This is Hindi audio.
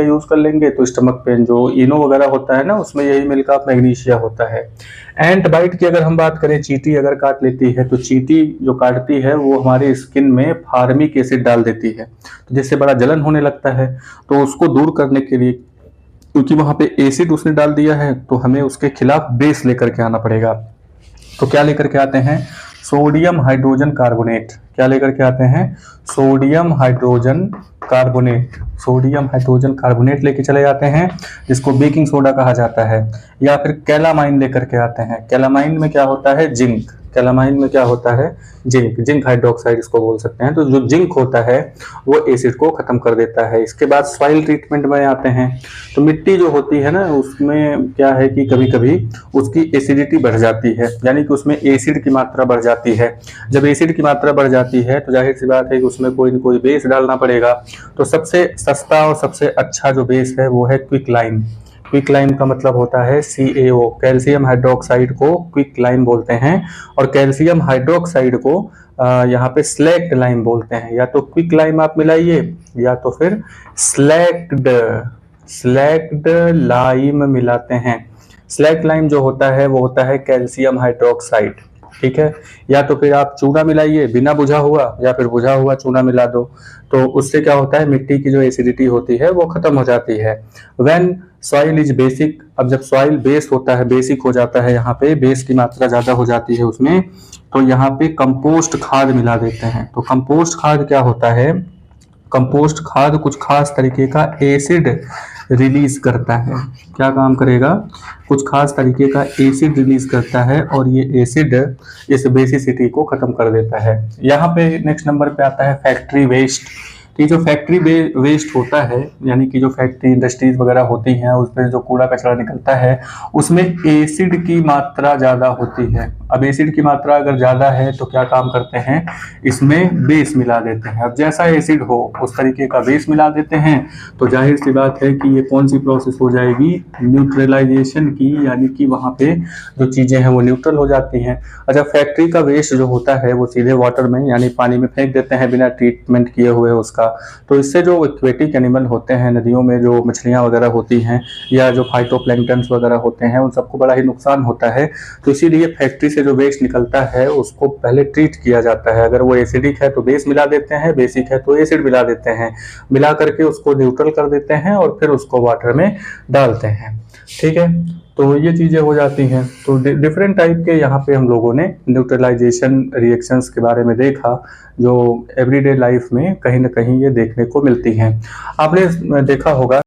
यूज कर लेंगे तो स्टमक पेन, जो इनो वगैरह होता है ना, उसमें यही मिलकर मैग्नीशिया होता है। एंट बाइट की अगर हम बात करें, चींटी अगर काट लेती है तो चींटी जो काटती है वो हमारे स्किन में फार्मिक एसिड डाल देती है, तो जिससे बड़ा जलन होने लगता है। तो उसको दूर करने के लिए, क्योंकि वहां पे एसिड उसने डाल दिया है, तो हमें उसके खिलाफ बेस लेकर के आना पड़ेगा। तो क्या लेकर के आते हैं? Sodium hydrogen carbonate. क्या लेकर के आते हैं? Sodium hydrogen carbonate. Sodium hydrogen carbonate लेके चले जाते हैं, जिसको बेकिंग सोडा कहा जाता है। या फिर कैलामाइन लेकर के आते हैं। कैलामाइन में क्या होता है? जिंक। कैलामाइन में क्या होता है? जिंक। जिंक हाइड्रोक्साइड इसको बोल सकते हैं। तो जो जिंक होता है वो एसिड को खत्म कर देता है। इसके बाद सॉइल ट्रीटमेंट में आते हैं। तो मिट्टी जो होती है ना, उसमें क्या है कि कभी कभी उसकी एसिडिटी बढ़ जाती है, यानी कि उसमें एसिड की मात्रा बढ़ जाती है। जब एसिड की मात्रा बढ़ जाती है तो जाहिर सी बात है कि उसमें कोई न कोई बेस डालना पड़ेगा। तो सबसे सस्ता और सबसे अच्छा जो बेस है वो है क्विक लाइम। क्विक लाइम का मतलब होता है CaO, कैल्शियम हाइड्रोक्साइड को क्विक लाइम बोलते हैं, और कैल्शियम हाइड्रोक्साइड को यहाँ पे स्लैक्ड लाइम बोलते हैं। या तो क्विक लाइम आप मिलाइए, या तो फिर स्लैक्ड लाइम मिलाते हैं। स्लैक्ड लाइम जो होता है वो होता है कैल्शियम हाइड्रोक्साइड, ठीक है। या तो फिर आप चूना मिलाइए बिना बुझा हुआ, या फिर बुझा हुआ चूना मिला दो, तो उससे क्या होता है, मिट्टी की जो एसिडिटी होती है वो खत्म हो जाती है। व्हेन सॉइल इज बेसिक, अब जब सॉइल बेस होता है, बेसिक हो जाता है, यहाँ पे बेस की मात्रा ज्यादा हो जाती है उसमें, तो यहाँ पे कंपोस्ट खाद मिला देते हैं। तो कंपोस्ट खाद क्या होता है? कंपोस्ट खाद कुछ खास तरीके का एसिड रिलीज करता है। क्या काम करेगा? कुछ खास तरीके का एसिड रिलीज करता है, और ये एसिड इस बेसिसिटी को खत्म कर देता है। यहाँ पे नेक्स्ट नंबर पे आता है फैक्ट्री वेस्ट। कि जो फैक्ट्री वेस्ट होता है, यानी कि जो फैक्ट्री इंडस्ट्रीज वगैरह होती हैं, उसमें जो कूड़ा कचरा निकलता है उसमें एसिड की मात्रा ज़्यादा होती है। अब एसिड की मात्रा अगर ज़्यादा है तो क्या काम करते हैं, इसमें बेस मिला देते हैं। अब जैसा एसिड हो उस तरीके का बेस मिला देते हैं, तो जाहिर सी बात है कि ये कौन सी प्रोसेस हो जाएगी, न्यूट्रलाइजेशन की, यानी कि वहाँ पे जो चीज़ें हैं वो न्यूट्रल हो जाती हैं। अच्छा, फैक्ट्री का वेस्ट जो होता है वो सीधे वाटर में यानी पानी में फेंक देते हैं बिना ट्रीटमेंट किए हुए उसका। तो इससे जो एक्वेटिक एनिमल होते हैं, नदियों में जो मछलियाँ वगैरह होती हैं, या जो फाइटोप्लैंक्टन्स वगैरह होते हैं, उन सबको बड़ा ही नुकसान होता है। तो इसीलिए फैक्ट्री से जो वेस्ट निकलता है उसको पहले ट्रीट किया जाता है। अगर वो एसिडिक है तो बेस मिला देते हैं, बेसिक है तो एसिड मिला देते हैं, मिला करके उसको न्यूट्रल कर देते हैं और फिर उसको वाटर में डालते हैं, ठीक है। तो ये चीज़ें हो जाती हैं। तो डिफरेंट टाइप के यहाँ पे हम लोगों ने न्यूट्रलाइजेशन रिएक्शंस के बारे में देखा, जो एवरीडे लाइफ में कहीं ना कहीं ये देखने को मिलती हैं। आपने देखा होगा